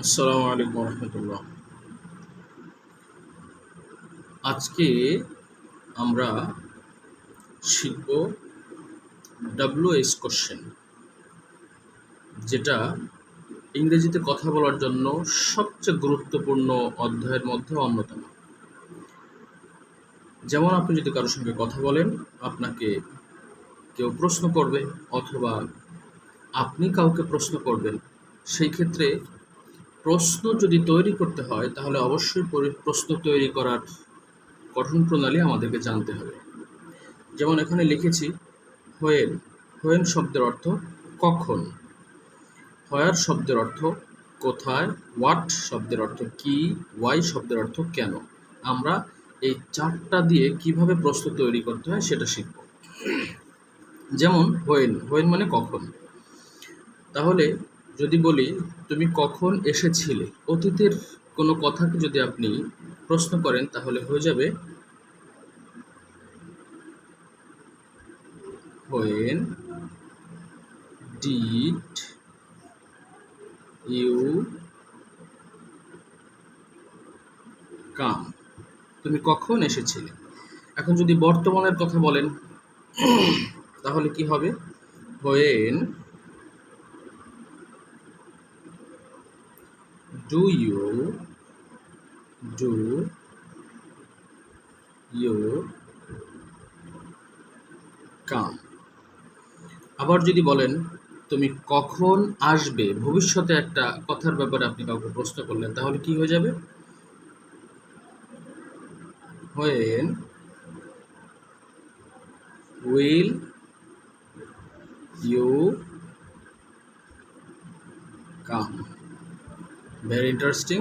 আসসালামু আলাইকুম রহমতুল্লাহ। আজকে আমরা শিখব WH কোশ্চেন, যেটা ইংরেজিতে কথা বলার জন্য সবচেয়ে গুরুত্বপূর্ণ অধ্যায়ের মধ্যে অন্যতম। যেমন আপনি যদি কারোর সঙ্গে কথা বলেন, আপনাকে কেউ প্রশ্ন করবে অথবা আপনি কাউকে প্রশ্ন করবেন, সেই ক্ষেত্রে প্রশ্ন যদি তৈরি করতে হয় তাহলে অবশ্যই প্রশ্ন তৈরি করার গঠন প্রণালী আমাদেরকে জানতে হবে। যেমন এখানে লিখেছি হোয়েন। হোয়েন শব্দের অর্থ কখন, হোয়ার শব্দের অর্থ কোথায়, হোয়াট শব্দের অর্থ কি, ওয়াই শব্দের অর্থ কেন। আমরা এই চারটা দিয়ে কিভাবে প্রশ্ন তৈরি করতে হয় সেটা শিখব। যেমন হোয়েন, হোয়েন মানে কখন। তাহলে যদি বলি তুমি কখন এসেছিলে, অতীতের কোনো কথাকে যদি আপনি প্রশ্ন করেন তাহলে হয়ে যাবে হোয়েন ডিড ইউ কাম, তুমি কখন এসেছিলে। এখন যদি বর্তমানের কথা বলেন তাহলে কি হবে, হোয়েন ডু ইউ কাম। আবার যদি বলেন তুমি কখন আসবে, ভবিষ্যতে একটা কথার ব্যাপারে আপনি কাউকে প্রশ্ন করলেন, তাহলে কি হয়ে যাবে, when will you come. Very interesting,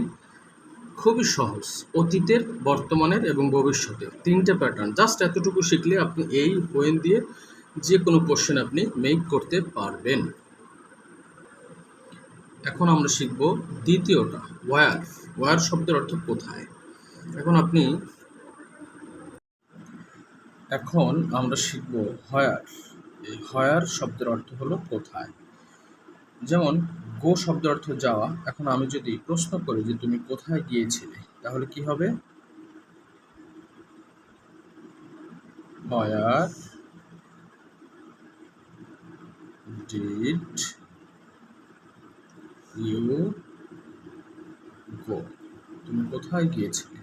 খুবই সহজ। অতীতের, বর্তমানের এবং ভবিষ্যতের তিনটে প্যাটার্ন, জাস্ট এতটুকু শিখলে আপনি এই হোয়েন দিয়ে যে কোনো কোশ্চেন আপনি মেক করতে পারবেন। এখন আমরা শিখব দ্বিতীয়টা, ওয়ার। ওয়ার শব্দের অর্থ কোথায়। এখন আমরা শিখব হোয়ার। এই হোয়ার শব্দের অর্থ হলো কোথায়। যেমন গো শব্দের অর্থ যাওয়া। এখন আমি যদি প্রশ্ন করি যে তুমি কোথায় গিয়েছিলে, তাহলে কি হবে, হোয়ার ডিড ইউ গো, তুমি কোথায় গিয়েছিলে।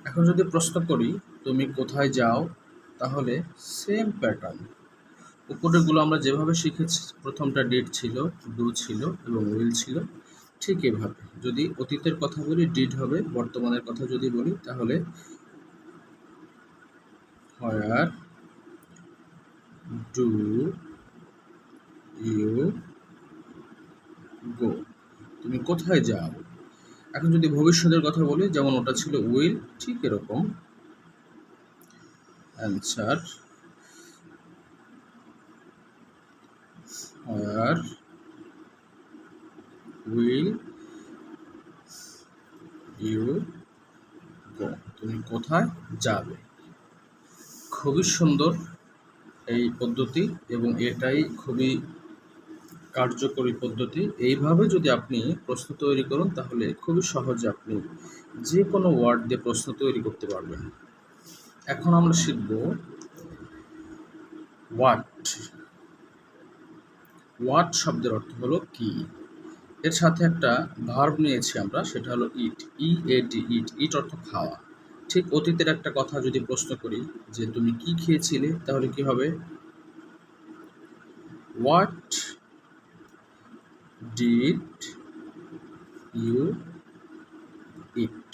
এখন যদি প্রশ্ন করি তুমি কোথায় যাও, তাহলে সেম প্যাটার্ন। উপরেরগুলো আমরা যেভাবে শিখেছি, প্রথমটা ডিড ছিল, ডু ছিল এবং উইল ছিল, ঠিক এভাবে। যদি অতীতের কথা বলি ডিড হবে, বর্তমানের কথা যদি বলি তাহলে হোয়ার ডু ইউ গো, তুমি কোথায় যাও। এখন যদি ভবিষ্যতের কথা বলি, যেমন ওটা ছিল উইল, ঠিক এরকম answer, where will you go, তুমি কোথায় যাবে। খুবই সুন্দর এই পদ্ধতি এবং এটাই খুবই কার্যকরী পদ্ধতি। এইভাবে যদি আপনি প্রশ্ন তৈরি করুন তাহলে খুবই সহজে আপনি যে কোনো ওয়ার্ড দিয়ে প্রশ্ন তৈরি করতে পারবেন। এখন আমরা শিখব হোয়াট। হোয়াট শব্দের অর্থ হলো কি। এর সাথে একটা ভার্ব নিয়েছি আমরা, সেটা হলো ইট, ইএটি, ইট। ইট অর্থ খাওয়া। ঠিক অতীতের একটা কথা যদি প্রশ্ন করি যে তুমি কি খেয়েছিলে, তাহলে কি হবে, হোয়াট ডিড ইউ ইট,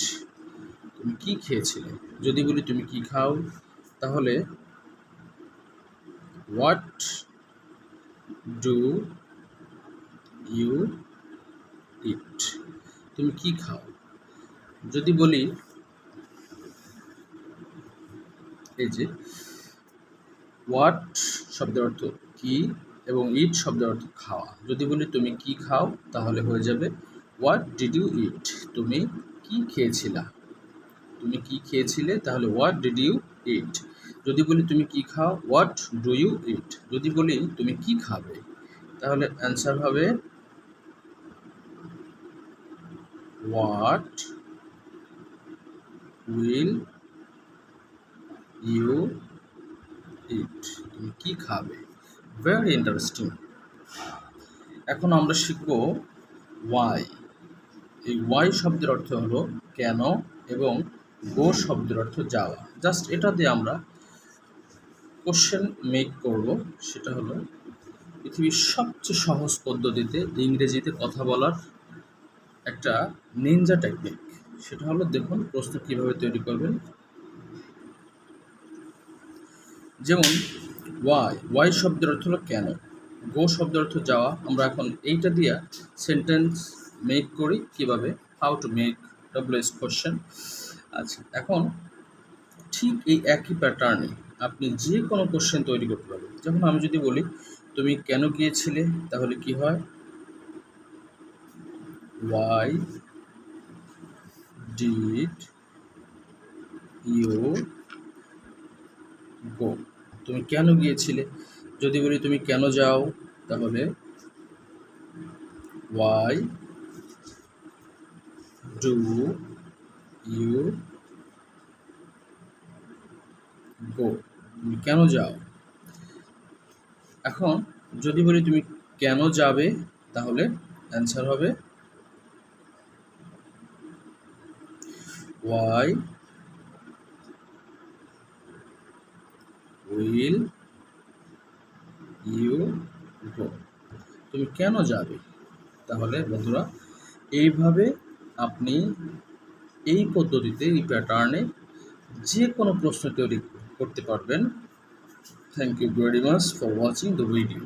তুমি কি খেয়েছিলে। যদি বলি তুমি কি খাও, তাহলে হোয়াট ডু ইউ ইট, তুমি কি খাও। যদি বলি এই যে হোয়াট শব্দের অর্থ কি এবং ইট শব্দের অর্থ খাওয়া, যদি বলি তুমি কি খাও তাহলে হয়ে যাবে হোয়াট ডিড ইউ ইট, তুমি কি খেয়েছিলা। তুমি কি খেয়েছিলে, তাহলে হোয়াট ডিড ইউ ইট। যদি বলি তুমি কি খাও, হোয়াট ডু ইউ ইট। যদি বলি তুমি কি খাবে, তাহলে অ্যান্সার হবে হোয়াট উইল ইউ ইট, তুমি কি খাবে। Very interesting. এখন আমরা শিখব ওয়াই। এই ওয়াই শব্দের অর্থ হলো কেন এবং গো শব্দের অর্থ যাওয়া। জাস্ট এটা দিয়ে আমরা কোশ্চেন মেক করব। সেটা হলো পৃথিবীর সবচেয়ে সহজ পদ্ধতিতে ইংরেজিতে কথা বলার একটা নিনজা টেকনিক। সেটা হলো, দেখুন প্রশ্ন কিভাবে তৈরি করবেন। যেমন ওয়াই শব্দের অর্থ হলো কেন, গো শব্দের অর্থ যাওয়া। আমরা এখন এইটা দিয়ে সেন্টেন্স মেক করি কিভাবে, how to make WS question. আচ্ছা, এখন ঠিক এই একই প্যাটার্নে আপনি যে কোনো কোশ্চেন তৈরি করতে পারবেন। যেমন আমি যদি বলি তুমি কেন গিয়েছিলে, তাহলে কি হয়, ওয়াই ডিড ইউ গো, তুমি কেন গিয়েছিলে। যদি বলি তুমি কেন যাও, তাহলে ওয়াই ডু ইউ গো, তুমি কেন যাও। এখন যদি বলি তুমি কেন যাবে, তাহলে অ্যান্সার হবে ওয়াই উইল ইউ গো, তুমি কেন যাবে। তাহলে বন্ধুরা, এইভাবে আপনি এই পদ্ধতিতে, এই প্যাটার্নে যে কোনো প্রশ্ন তৈরি করতে পারবেন। Thank you very much for watching the video.